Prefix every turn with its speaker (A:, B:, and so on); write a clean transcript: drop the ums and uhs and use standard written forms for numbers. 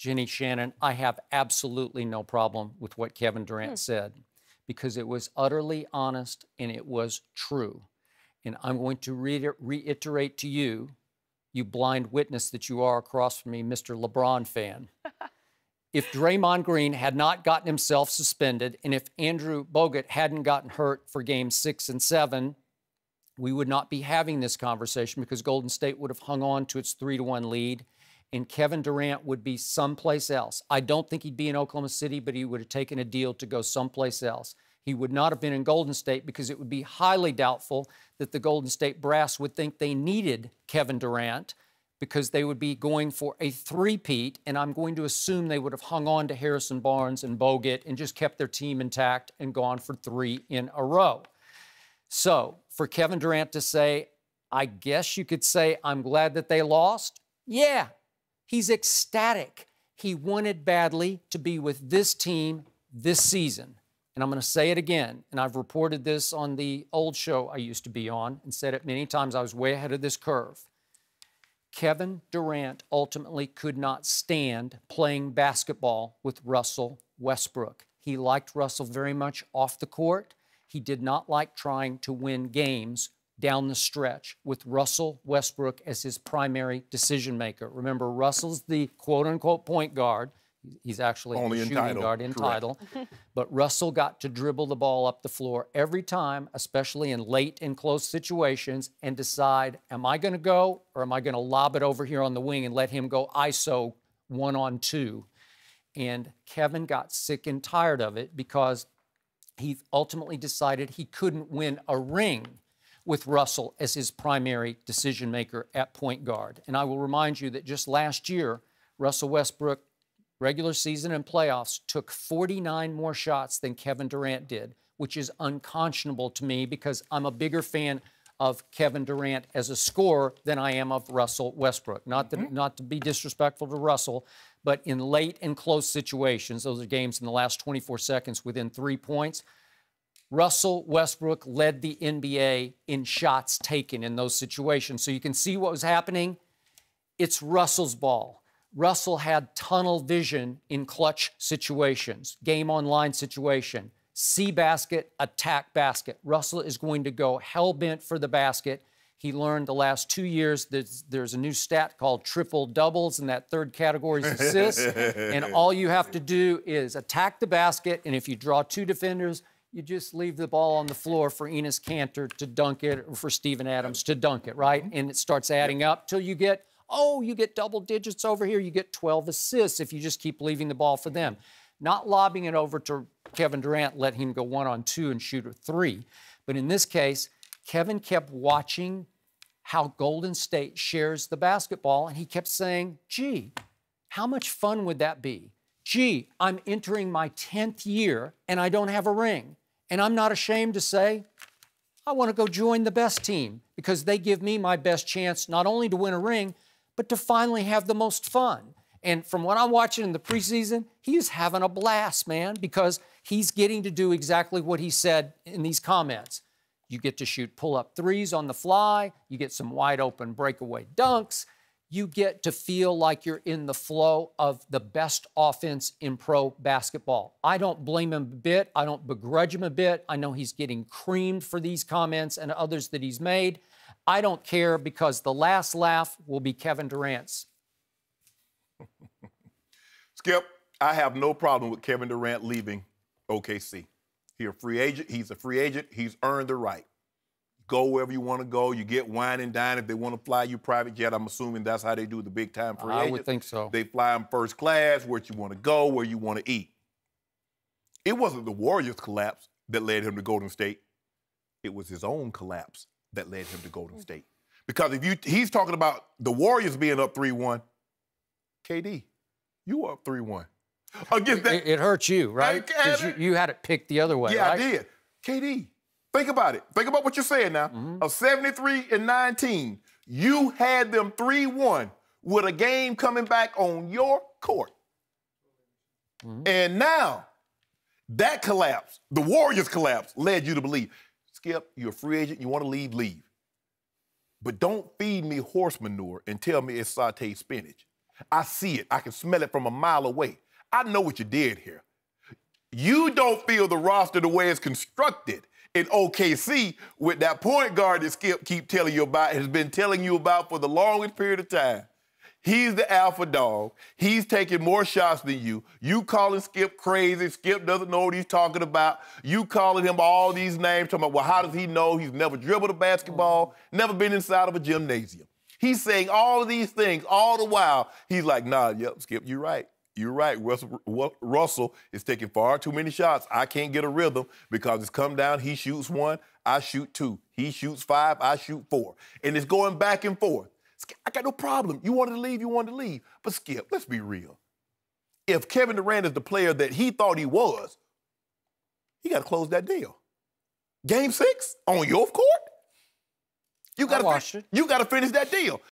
A: Jenny, Shannon, I have absolutely no problem with what Kevin Durant said because it was utterly honest and it was true. And I'm going to reiterate to you, you blind witness that you are across from me, Mr. LeBron fan. If Draymond Green had not gotten himself suspended and if Andrew Bogut hadn't gotten hurt for games 6 and 7, we would not be having this conversation because Golden State would have hung on to its 3-1 lead and Kevin Durant would be someplace else. I don't think he'd be in Oklahoma City, but he would have taken a deal to go someplace else. He would not have been in Golden State because it would be highly doubtful that the Golden State brass would think they needed Kevin Durant because they would be going for a three-peat, and I'm going to assume they would have hung on to Harrison Barnes and Bogut and just kept their team intact and gone for 3 in a row. So for Kevin Durant to say, I guess you could say, I'm glad that they lost, yeah, he's ecstatic. He wanted badly to be with this team this season. And I'm going to say it again, and I've reported this on the old show I used to be on and said it many times. I was way ahead of this curve. Kevin Durant ultimately could not stand playing basketball with Russell Westbrook. He liked Russell very much off the court. He did not like trying to win games down the stretch with Russell Westbrook as his primary decision maker. Remember, Russell's the quote-unquote point guard. He's actually only a shooting guard in title. But Russell got to dribble the ball up the floor every time, especially in late and close situations, and decide, am I going to go or am I going to lob it over here on the wing and let him go ISO 1-on-2? And Kevin got sick and tired of it because he ultimately decided he couldn't win a ring with Russell as his primary decision maker at point guard. And I will remind you that just last year, Russell Westbrook, regular season and playoffs, took 49 more shots than Kevin Durant did, which is unconscionable to me because I'm a bigger fan of Kevin Durant as a scorer than I am of Russell Westbrook. Not to be disrespectful to Russell, but in late and close situations, those are games in the last 24 seconds within 3 points, Russell Westbrook led the NBA in shots taken in those situations. So you can see what was happening. It's Russell's ball. Russell had tunnel vision in clutch situations, game-on-line situation, see basket, attack basket. Russell is going to go hell-bent for the basket. He learned the last 2 years that there's a new stat called triple doubles, and that third category is assists. And all you have to do is attack the basket, and if you draw 2 defenders, you just leave the ball on the floor for Enes Kanter to dunk it or for Steven Adams to dunk it, right? And it starts adding up till you get, oh, you get double digits over here. You get 12 assists if you just keep leaving the ball for them. Not lobbing it over to Kevin Durant, let him go 1-on-2 and shoot a 3. But in this case, Kevin kept watching how Golden State shares the basketball, and he kept saying, gee, how much fun would that be? Gee, I'm entering my 10th year, and I don't have a ring. And I'm not ashamed to say, I want to go join the best team because they give me my best chance not only to win a ring, but to finally have the most fun. And from what I'm watching in the preseason, he is having a blast, man, because he's getting to do exactly what he said in these comments. You get to shoot pull-up threes on the fly. You get some wide-open breakaway dunks. You get to feel like you're in the flow of the best offense in pro basketball. I don't blame him a bit. I don't begrudge him a bit. I know he's getting creamed for these comments and others that he's made. I don't care because the last laugh will be Kevin Durant's.
B: Skip, I have no problem with Kevin Durant leaving OKC. He's a free agent. He's a free agent. He's earned the right. Go wherever you want to go. You get wine and dine. If they want to fly you private jet, I'm assuming that's how they do the big-time free agents.
A: I would think so.
B: They fly them first class, where you want to go, where you want to eat. It wasn't the Warriors' collapse that led him to Golden State. It was his own collapse that led him to Golden State. Because if he's talking about the Warriors being up 3-1, KD, you were up 3-1. Against that,
A: it hurt you, right? Because you had it picked the other way,
B: yeah,
A: right?
B: I did. KD, think about it. Think about what you're saying now. Of 73-19, you had them 3-1 with a game coming back on your court. And now, that collapse, the Warriors' collapse, led you to believe, Skip, you're a free agent, you want to leave. But don't feed me horse manure and tell me it's sauteed spinach. I see it. I can smell it from a mile away. I know what you did here. You don't feel the roster the way it's constructed in OKC with that point guard that Skip keep telling you about, has been telling you about for the longest period of time. He's the alpha dog. He's taking more shots than you. You calling Skip crazy. Skip doesn't know what he's talking about. You calling him all these names, talking about, well, how does he know? He's never dribbled a basketball, never been inside of a gymnasium. He's saying all of these things all the while. He's like, nah, yep, Skip, you're right. You're right. Russell is taking far too many shots. I can't get a rhythm because it's come down. He shoots 1, I shoot 2. He shoots 5, I shoot 4. And it's going back and forth. Skip, I got no problem. You wanted to leave, you wanted to leave. But Skip, let's be real. If Kevin Durant is the player that he thought he was, he got to close that deal. Game 6 on your court? You got to finish that deal.